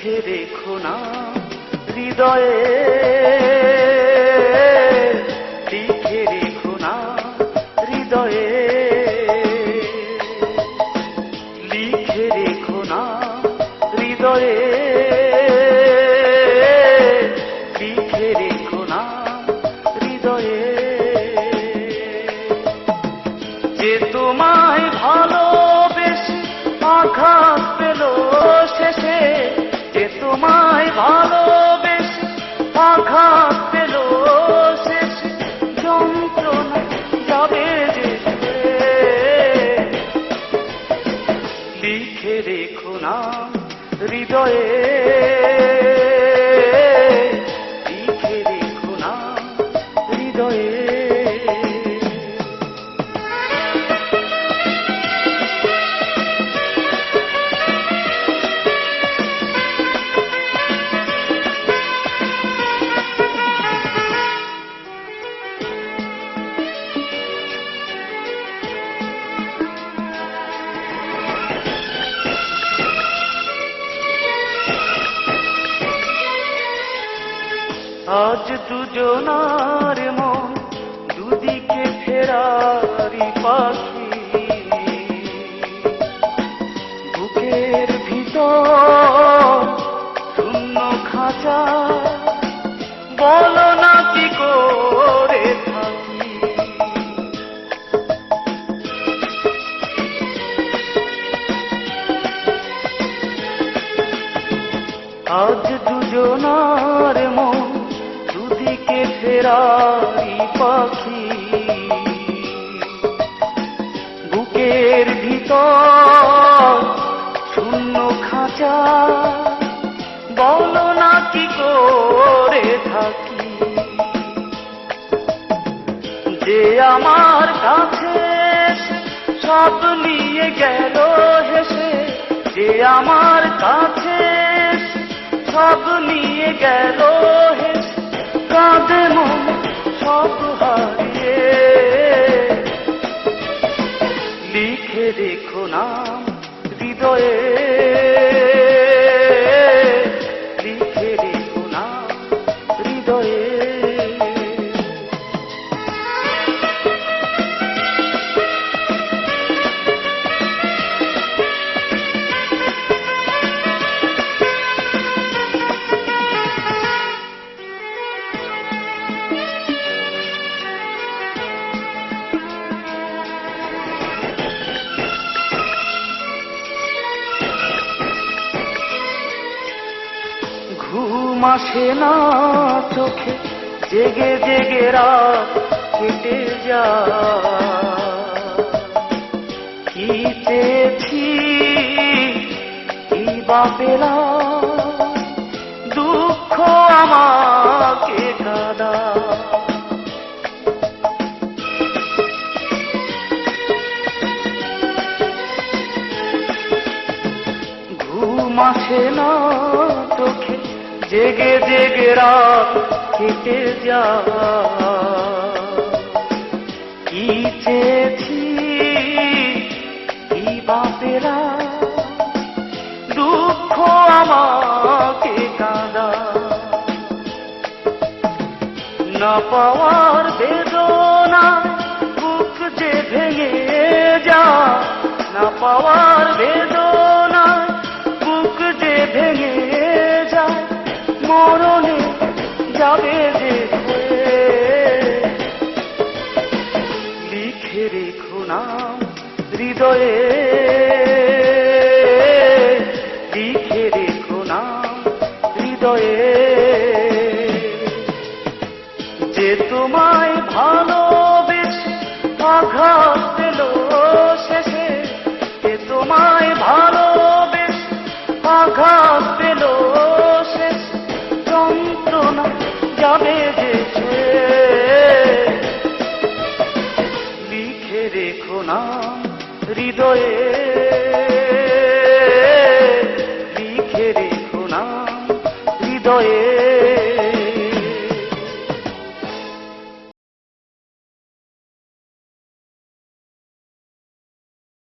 লিখে রেখো না হৃদয়ে, লিখে রেখো না হৃদয়ে, লিখে রেখো না হৃদয়ে, লিখে রেখো না হৃদয়ে। যে তোমায় ভালোবেসে আঘাত পেল শেষে, যে তোমায় ভালোবেসে আঘাত পেল শেষে, যন্ত্রণা যাবে যে লিখে রেখো না হৃদয়ে, লিখে রেখো না হৃদয়ে। আজ দুজনার মন দুদিকে ফেরারি পাখি, বুকের ভিতর শূন্য খাঁচা, বলো না কি করে থাকি। আজ দুজনার মন দুদিকে ফেরারি পাখি, বুকের ভিতর শূন্য খাঁচা, বলো না কি করে থাকি। যে আমার কাছে সব নিয়ে গেল হেসে, যে আমার কাছে সব নিয়ে গেল হেসে, কাঁদে মন সব হারিয়ে, লিখে রেখো না হৃদয়ে, লিখে রেখো না হৃদয়ে। ঘুম আসে না চোখে, জেগে জেগে রাত কেটে যায়। কি চেয়েছি কি বা পেলাম, দুঃখ আমাকে কাঁদা। ঘুম আসে না চোখে, জেগে জেগে রাত কেটে যায়। কি চেয়েছি কি বা পেলাম, দুঃখ আমাকে কাঁদা। না পাওয়ার বেদনা বুক যে ভেঙে যায়, না পাওয়ার বেদনা বুক যে ভেঙে যায়, মরণে যাবে যে লিখে রেখো না হৃদয়ে, লিখে রেখো না হৃদয়ে। যে তোমায় ভালোবেসে আঘাত পেল শেষে, যে তোমায় ভালোবেসে আঘাত পেল শেষে, যন্ত্রণা যাবে যে লিখে রেখো না হৃদয়ে।